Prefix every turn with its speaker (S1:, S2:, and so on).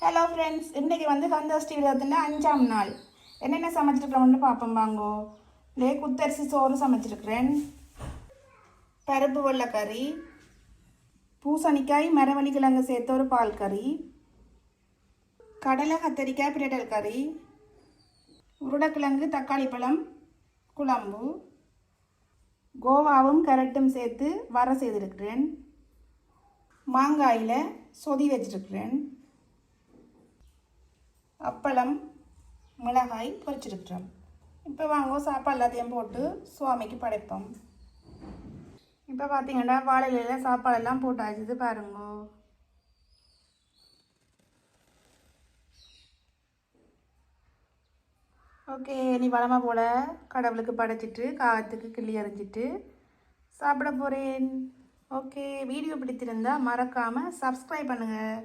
S1: Hello friends, இன்றைக்கி வந்து சந்தோஷ்டி விரதத்தில் 5ஆம் நாள். என்னென்ன சமைச்சிருக்கிறோம்னு பார்ப்போம் வாங்கோ. குத்தரிசி சோறு சமைச்சிருக்கிறேன், பருப்பு வெள்ளைக்கறி, பூசணிக்காய் மரவள்ளி கிழங்கு சேர்த்த ஒரு பால் கறி, கடலை கத்தரிக்காய் பிரட்டல் கறி, உருளைக்கிழங்கு தக்காளி பழம் குழம்பு, கோவாவும் கரட்டும் சேர்த்து வர செய்திருக்கிறேன், மாங்காயில் சொதி வச்சிருக்கிறேன், அப்பளம் மிளகாய் பொரிச்சிருக்கிறோம். இப்போ வாங்க சாப்பாடு எல்லாத்தையும் போட்டு சுவாமிக்கு படைப்போம். இப்போ பார்த்தீங்கன்னா வாழையில சாப்பாடெல்லாம் போட்டாச்சு பாருங்க. ஓகே, நீ வளமை போல் கடவுளுக்கு படைச்சிட்டு காகத்துக்கு கிள்ளி எறிஞ்சிட்டு சாப்பிட போகிறேன். ஓகே, வீடியோ பிடித்திருந்தால் மறக்காமல் சப்ஸ்கிரைப் பண்ணுங்கள்.